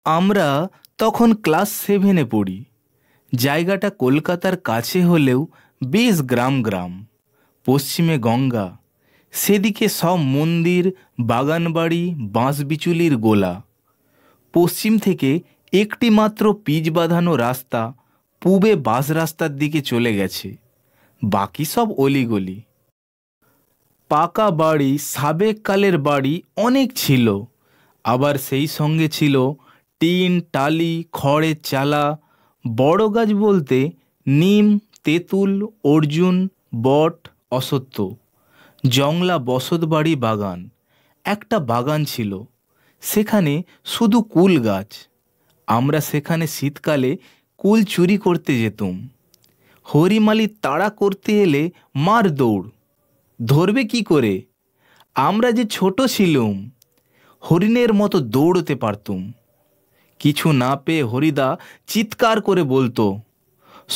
আমরা তখন ক্লাস 7-এ পড়ি। জায়গাটা কলকাতার কাছে হলেও বেশ গ্রাম গ্রাম। পশ্চিমে গঙ্গা, সেদিকে সব মন্দির, বাগানবাড়ি, বাঁশবিচুলির গোলা। পশ্চিম থেকে একটি মাত্র পিচ বাঁধানো রাস্তা পূবে বাস রাস্তার দিকে চলে গেছে, বাকি সব অলিগলি। পাকা বাড়ি, সাবেক কালের বাড়ি অনেক ছিল, আবার সেই সঙ্গে ছিল টিন, টালি, খড়ের চালা। বড় গাছ বলতে নিম, তেঁতুল, অর্জুন, বট, অশ্বত্থ। জংলা বসতবাড়ি, বাগান। একটা বাগান ছিল, সেখানে শুধু কুল গাছ। আমরা সেখানে শীতকালে কুল চুরি করতে যেতুম। হরিমালি তাড়া করতে এলে মার দৌড়। ধরবে কি করে? আমরা যে ছোট ছিলুম, হরিণের মতো দৌড়তে পারতুম। কিছু না পেয়ে হরিদা চিৎকার করে বলতো,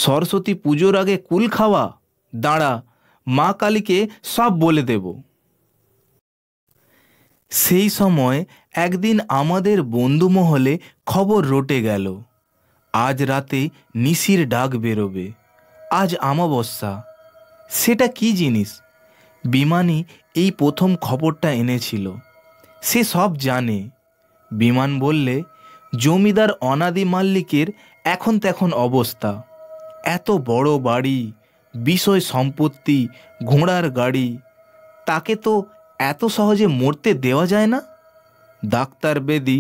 সরস্বতী পুজোর আগে কুল খাওয়া? দাঁড়া, মা কালীকে সব বলে দেব। সেই সময় একদিন আমাদের বন্ধুমহলে খবর রটে গেল, আজ রাতে নিশির ডাক বেরোবে, আজ অমাবস্যা। সেটা কি জিনিস? বিমানই এই প্রথম খবরটা এনেছিল। সে সব জানে। বিমান বললে, জমিদার অনাদি মাল্লিকের এখন তেখন অবস্থা। এত বড় বাড়ি, বিষয় সম্পত্তি, ঘোড়ার গাড়ি, তাকে তো এত সহজে মরতে দেওয়া যায় না। ডাক্তার বেদি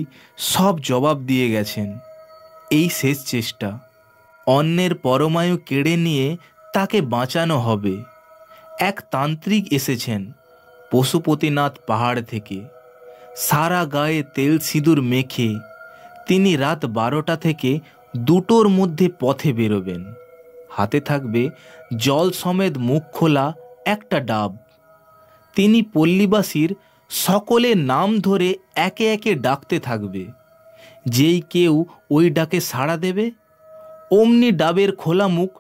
সব জবাব দিয়ে গেছেন, এই শেষ চেষ্টা। অন্যের পরমায়ু কেড়ে নিয়ে তাকে বাঁচানো হবে। এক তান্ত্রিক এসেছেন পশুপতিনাথ পাহাড় থেকে। সারা গায়ে তেল সিঁদুর মেখে তিনি রাত 12টা থেকে 2টোর মধ্যে পথে বেরোবেন। হাতে থাকবে জল সমেত মুখ খোলা একটা ডাব। তিনি পল্লীবাসীর সকলের নাম ধরে একে একে ডাকতে থাকবে। যেই কেউ ওই ডাকে সাড়া দেবে, অমনি ডাবের খোলা মুখ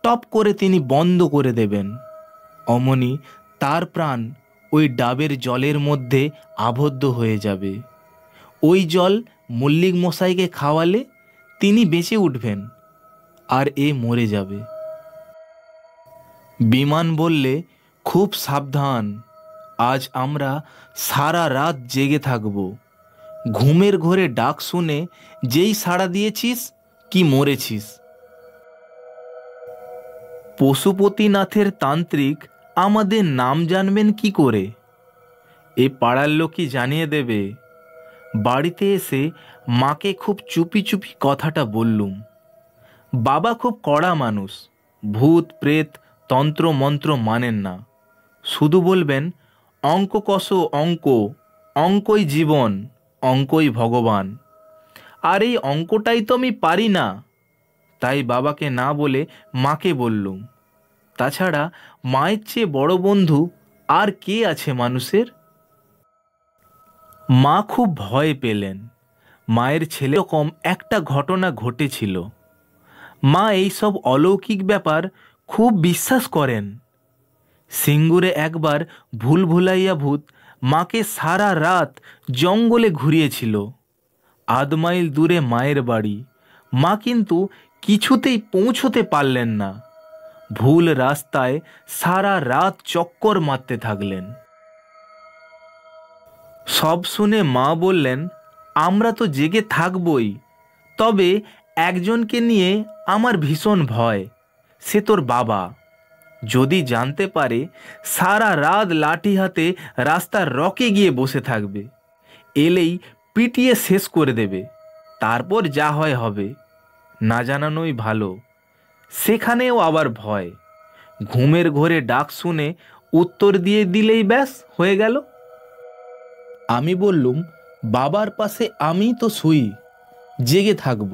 টপ করে তিনি বন্ধ করে দেবেন। অমনি তার প্রাণ ওই ডাবের জলের মধ্যে আবদ্ধ হয়ে যাবে। ওই জল মল্লিক মশাইকে খাওয়ালে তিনি বেঁচে উঠবেন, আর এ মরে যাবে। বিমান বললে, খুব সাবধান, আজ আমরা সারা রাত জেগে থাকব। ঘুমের ঘোরে ডাক শুনে যেই সাড়া দিয়েছিস কি মরেছিস। পশুপতিনাথের তান্ত্রিক আমাদের নাম জানবেন কি করে? এ পাড়ার লোকই জানিয়ে দেবে। বাড়িতে এসে মাকে খুব চুপি চুপি কথাটা বললুম। বাবা খুব কড়া মানুষ, ভূত প্রেত তন্ত্র মন্ত্র মানেন না। শুধু বলবেন, অঙ্ক কষো অঙ্ক, অঙ্কই জীবন, অঙ্কই ভগবান। আর এই অঙ্কটাই তো আমি পারি না। তাই বাবাকে না বলে মাকে বললুম। তাছাড়া মায়ের চেয়ে বড় বন্ধু আর কে আছে মানুষের? মা খুব ভয় পেলেন। মায়ের ছেলে রকম একটা ঘটনা ঘটেছিল। মা এইসব অলৌকিক ব্যাপার খুব বিশ্বাস করেন। সিঙ্গুরে একবার ভুল ভুলাইয়া ভূত মাকে সারা রাত জঙ্গলে ঘুরিয়েছিল। 8 মাইল দূরে মায়ের বাড়ি। মা কিন্তু কিছুতেই পৌঁছতে পারলেন না। ভুল রাস্তায় সারা রাত চক্কর মারতে থাকলেন। সব শুনে মা বললেন, আমরা তো জেগে থাকবই, তবে একজনকে নিয়ে আমার ভীষণ ভয়। সে তোর বাবা। যদি জানতে পারে, সারা রাত লাঠি হাতে রাস্তার রকে গিয়ে বসে থাকবে। এলেই পিটিয়ে শেষ করে দেবে। তারপর যা হয় হবে। না জানানোই ভালো। সেখানেও আবার ভয়। ঘুমের ঘোরে ডাক শুনে উত্তর দিয়ে দিলেই ব্যাস হয়ে গেল। আমি বললুম, বাবার পাশে আমি তো শুই, জেগে থাকব।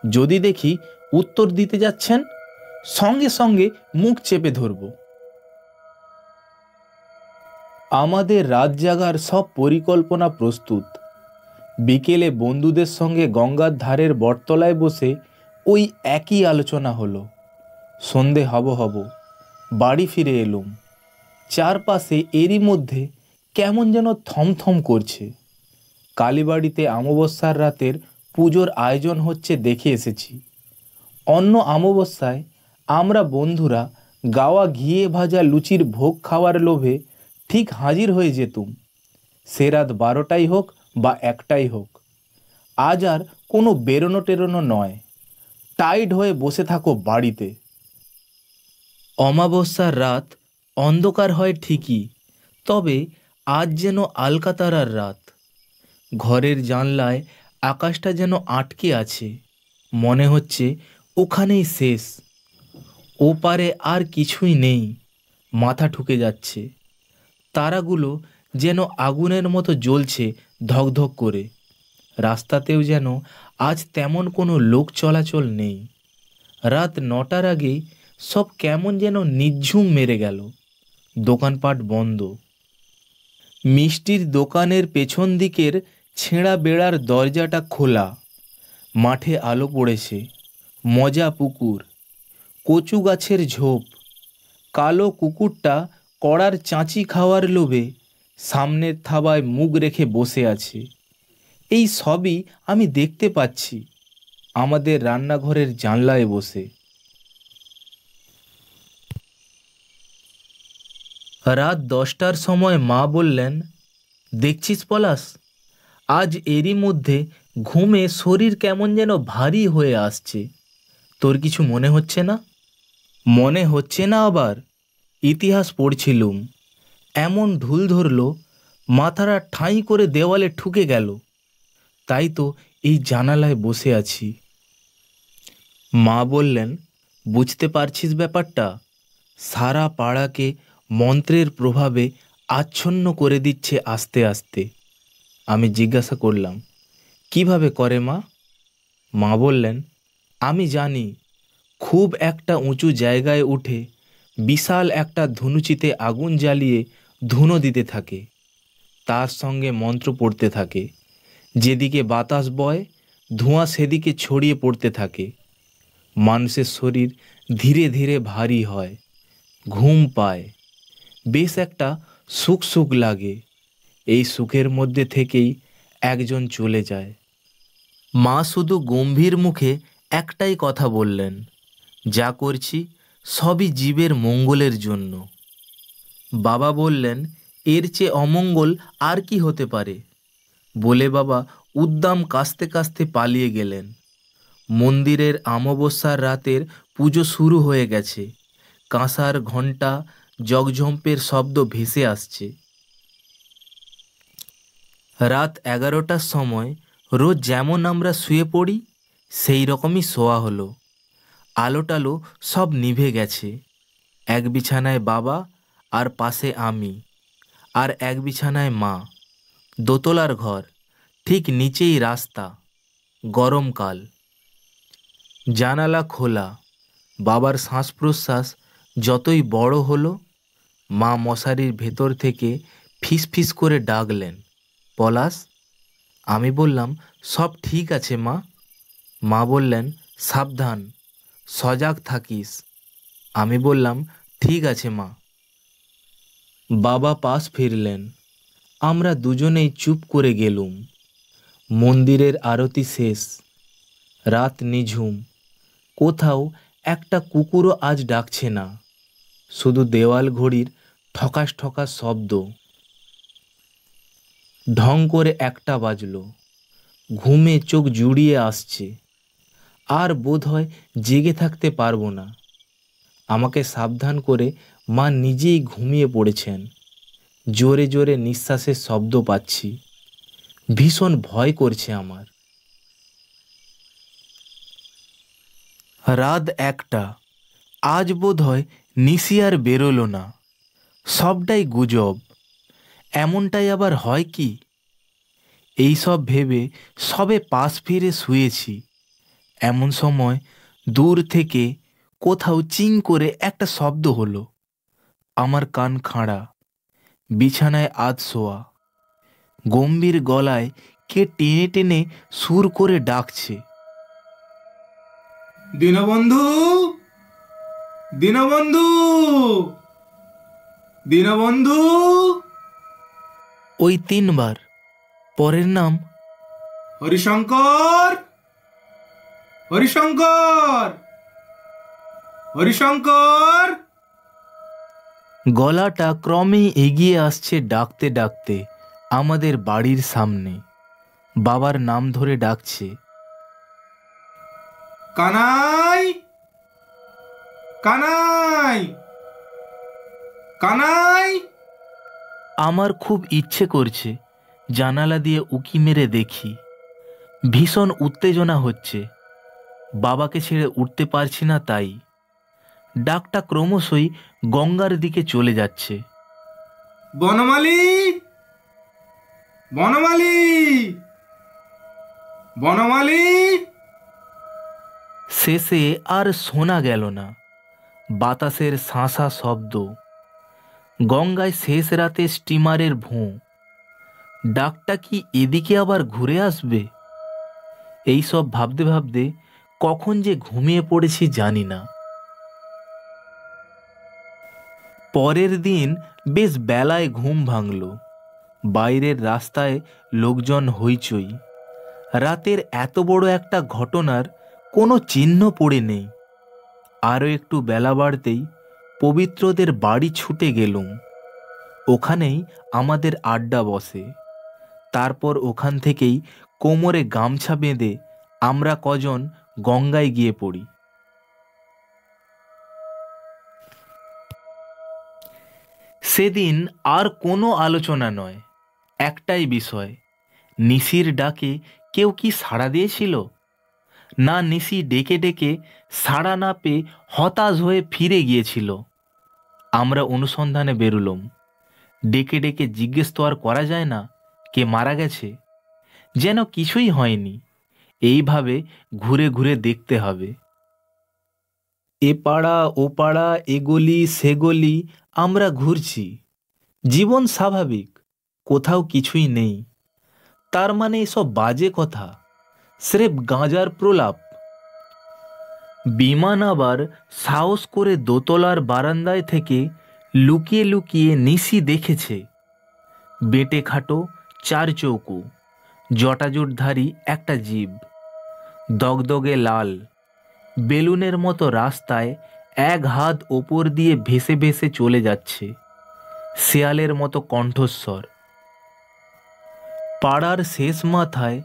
যদি দেখি উত্তর দিতে যাচ্ছেন, সঙ্গে সঙ্গে মুখ চেপে ধরব। আমাদের রাত জাগার সব পরিকল্পনা প্রস্তুত। বিকেলে বন্ধুদের সঙ্গে গঙ্গার ধারের বটতলায় বসে ওই একই আলোচনা হলো। সন্ধে হব বাড়ি ফিরে এলুম। চারপাশে এরই মধ্যে কেমন যেন থমথম করছে। কালীবাড়িতে অমাবস্যার রাতের পুজোর আয়োজন হচ্ছে দেখে এসেছি। অন্য অমাবস্যায় আমরা বন্ধুরা গাওয়া ঘিয়ে ভাজা লুচির ভোগ খাওয়ার লোভে ঠিক হাজির হয়ে যেতুম, সে রাত 12টাই হোক বা 1টাই হোক। আজ আর কোনো বেরোনো টেরোনো নয়, টাইট হয়ে বসে থাকো বাড়িতে। অমাবস্যার রাত অন্ধকার হয় ঠিকই, তবে আজ যেন আলকাতারার রাত। ঘরের জানলায় আকাশটা যেন আটকে আছে, মনে হচ্ছে ওখানেই শেষ, ওপারে আর কিছুই নেই। মাথা ঠুকে যাচ্ছে, তারাগুলো যেন আগুনের মতো জ্বলছে ধকধক করে। রাস্তাতেও যেন আজ তেমন কোনো লোক চলাচল নেই। রাত 9টার আগেই সব কেমন যেন নিঝুম মেরে গেল, দোকানপাট বন্ধ। মিষ্টির দোকানের পেছন দিকের ছেঁড়া বেড়ার দরজাটা খোলা, মাঠে আলো পড়েছে, মজা পুকুর, কচু গাছের ঝোপ। কালো কুকুরটা কড়ার চাঁচি খাওয়ার লোভে সামনের থাবায় মুখ রেখে বসে আছে। এই সবই আমি দেখতে পাচ্ছি আমাদের রান্নাঘরের জানলায় বসে। রাত 10টার সময় মা বললেন, দেখছিস পলাশ, আজ এরই মধ্যে ঘুমে শরীর কেমন যেন ভারী হয়ে আসছে। তোর কিছু মনে হচ্ছে না? মনে হচ্ছে না আবার? ইতিহাস পড়ছিলুম, এমন ঢুল ধরল মাথাটা ঠাঁই করে দেওয়ালে ঠুকে গেল। তাই তো এই জানালায় বসে আছি। মা বললেন, বুঝতে পারছিস ব্যাপারটা? সারা পাড়াকে মন্ত্রের প্রভাবে আচ্ছন্ন করে দিচ্ছে আস্তে আস্তে। আমি জিজ্ঞাসা করলাম, কিভাবে করে মা? মা বললেন, আমি জানি, খুব একটা উঁচু জায়গায় উঠে বিশাল একটা ধুনুচিতে আগুন জ্বালিয়ে ধুনো দিতে থাকে, তার সঙ্গে মন্ত্র পড়তে থাকে। যেদিকে বাতাস বয় ধোঁয়া সেদিকে ছড়িয়ে পড়তে থাকে। মানুষের শরীর ধীরে ধীরে ভারী হয়, ঘুম পায়, বেশ একটা সুখ সুখ লাগে। এই সুখের মধ্যে থেকেই একজন চলে যায়। মা শুধু গম্ভীর মুখে একটাই কথা বললেন, যা করছি সবই জীবের মঙ্গলের জন্য। বাবা বললেন, এর চেয়ে অমঙ্গল আর কি হতে পারে? বলে বাবা উদ্দাম কাস্তে কাস্তে পালিয়ে গেলেন। মন্দিরের অমাবস্যার রাতের পুজো শুরু হয়ে গেছে। কাঁসার ঘণ্টা জগঝম্পের শব্দ ভেসে আসছে। রাত 11টার সময় রোজ যেমন আমরা শুয়ে পড়ি সেই রকমই শোয়া হলো। আলো টালো সব নিভে গেছে। এক বিছানায় বাবা, আর পাশে আমি, আর এক বিছানায় মা। দোতলার ঘর, ঠিক নিচেই রাস্তা। গরমকাল, জানালা খোলা। বাবার শ্বাস প্রশ্বাস যতই বড় হলো, মা মশারির ভেতর থেকে ফিস ফিস করে ডাকলেন, পলাশ। আমি বললাম, সব ঠিক আছে মা। মা বললেন, সাবধান, সজাগ থাকিস। আমি বললাম, ঠিক আছে মা। বাবা পাশ ফিরলেন। আমরা দুজনেই চুপ করে গেলুম। মন্দিরের আরতি শেষ, রাত নিঝুম। কোথাও একটা কুকুরও আজ ডাকছে না, শুধু দেওয়াল ঘড়ির ঠকাস ঠকাস শব্দ। ঢং করে 1টা বাজল। ঘুমে চোখ জুড়িয়ে আসছে, আর বোধহয় জেগে থাকতে পারবো না। আমাকে সাবধান করে মা নিজেই ঘুমিয়ে পড়েছেন। জোরে জোরে নিঃশ্বাসের শব্দ পাচ্ছি। ভীষণ ভয় করছে আমার। রাত 1টা। আজ বোধহয় নিশি আর বেরোলো না। সবটাই গুজব। এমনটাই আবার হয় কি? এই সব ভেবে সবে পাশ ফিরে শুয়েছি, এমন সময় দূর থেকে কোথাও চিং করে একটা শব্দ হলো। আমার কান খাড়া, বিছানায় আধ শোয়া। গম্ভীর গলায় কে টেনে টেনে সুর করে ডাকছে, দীনবন্ধু, দীনবন্ধু, দীনবন্ধু। ওই 3বার। পরের নাম, হরিশঙ্কর। হরিশঙ্কর, হরিশঙ্কর। গলাটা ক্রমে এগিয়ে আসছে ডাকতে ডাকতে আমাদের বাড়ির সামনে। বাবার নাম ধরে ডাকছে, কানাই, কানাই, কানাই। আমার খুব ইচ্ছে করছে জানালা দিয়ে উকি মেরে দেখি। ভীষণ উত্তেজনা হচ্ছে, বাবাকে ছেড়ে উঠতে পারছি না তাই। ডাকটা ক্রমশই গঙ্গার দিকে চলে যাচ্ছে। বনমালী, বনমালী, বনমালী। শেষে আর শোনা গেল না। বাতাসের শাঁসা শব্দ, গঙ্গায় শেষ রাতে স্টিমারের ভোঁ। ডাকটা কি এদিকে আবার ঘুরে আসবে? এই সব ভাবতে ভাবতে কখন যে ঘুমিয়ে পড়েছি জানি না। পরের দিন বেশ বেলায় ঘুম ভাঙল। বাইরের রাস্তায় লোকজন হইচই। রাতের এত বড় একটা ঘটনার কোনো চিহ্ন পড়ে নেই। আরও একটু বেলা বাড়তেই পবিত্রদের বাড়ি ছুটে গেলুম। ওখানেই আমাদের আড্ডা বসে। তারপর ওখান থেকেই কোমরে গামছা বেঁধে আমরা কজন গঙ্গায় গিয়ে পড়ি। সেদিন আর কোনো আলোচনা নয়, একটাই বিষয়, নিশির ডাকে কেউ কি সাড়া দিয়েছিল? না নিশি ডেকে ডেকে সাড়া না পেয়ে হতাশ হয়ে ফিরে গিয়েছিল? আমরা অনুসন্ধানে বেরুলুম। ডেকে ডেকে জিজ্ঞেস তো আর করা যায় না কে মারা গেছে। যেন কিছুই হয়নি, এইভাবে ঘুরে ঘুরে দেখতে হবে। এ পাড়া ও পাড়া, এ গলি সে গলি আমরা ঘুরছি। জীবন স্বাভাবিক, কোথাও কিছুই নেই। তার মানে এসব বাজে কথা, স্রেফ গাঁজার প্রলাপ। বিমান আবার সাহস করে দোতলার বারান্দায় থেকে লুকিয়ে লুকিয়ে নিশি দেখেছে বেঁটে খাটো চার চৌকো জটাজুটধারী একটা জীব, দগদগে লাল, বেলুনের মতো রাস্তায় এক হাত ওপর দিয়ে ভেসে ভেসে চলে যাচ্ছে। শেয়ালের মতো কণ্ঠস্বর। পাড়ার শেষ মাথায়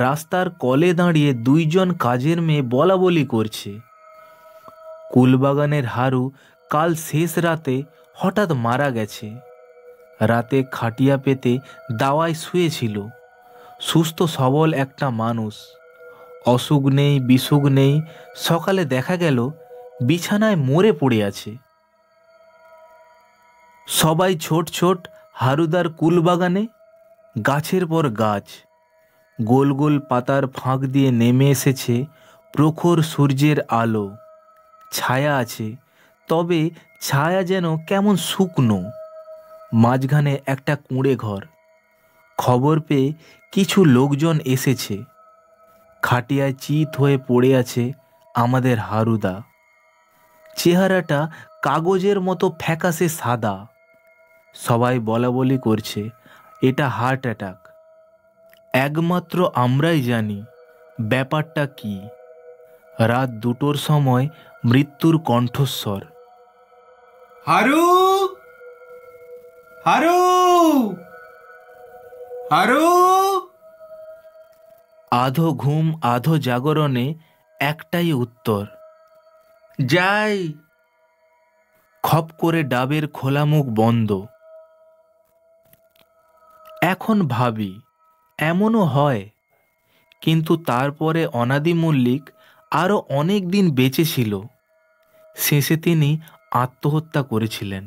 রাস্তার কলে দাঁড়িয়ে দুইজন কাজের মেয়ে বলা বলি করছে। কুলবাগানের হারু কাল শেষ রাতে হঠাৎ মারা গেছে। রাতে খাটিয়া পেতে দাওয়ায় শুয়েছিল। সুস্থ সবল একটা মানুষ, অসুখ নেই বিসুখ নেই। সকালে দেখা গেল বিছানায় মরে পড়ে আছে। সবাই ছোট ছোট হারুদার কুলবাগানে, গাছের পর গাছ, গোল গোল পাতার ফাঁক দিয়ে নেমে এসেছে প্রখর সূর্যের আলো। ছায়া আছে, তবে ছায়া যেন কেমন শুকনো। মাঝখানে একটা কুঁড়ে ঘর। খবর পেয়ে কিছু লোকজন এসেছে। খাটিয়ায় চিত হয়ে পড়ে আছে আমাদের হারুদা। চেহারাটা কাগজের মতো ফ্যাকাশে সাদা। সবাই বলা বলি করছে এটা হার্ট অ্যাটাক। একমাত্র আমরাই জানি ব্যাপারটা কি। রাত 2টোর সময় মৃত্যুর কণ্ঠস্বর, হারু, হারু, হারু। আধো ঘুম আধো জাগরণে একটাই উত্তর, যাই। খপ করে ডাবের খোলা মুখ বন্ধ। এখন ভাবি এমনও হয়, কিন্তু তারপরে অনাদি মল্লিক আরও অনেক দিন বেঁচে ছিল। শেষে তিনি আত্মহত্যা করেছিলেন।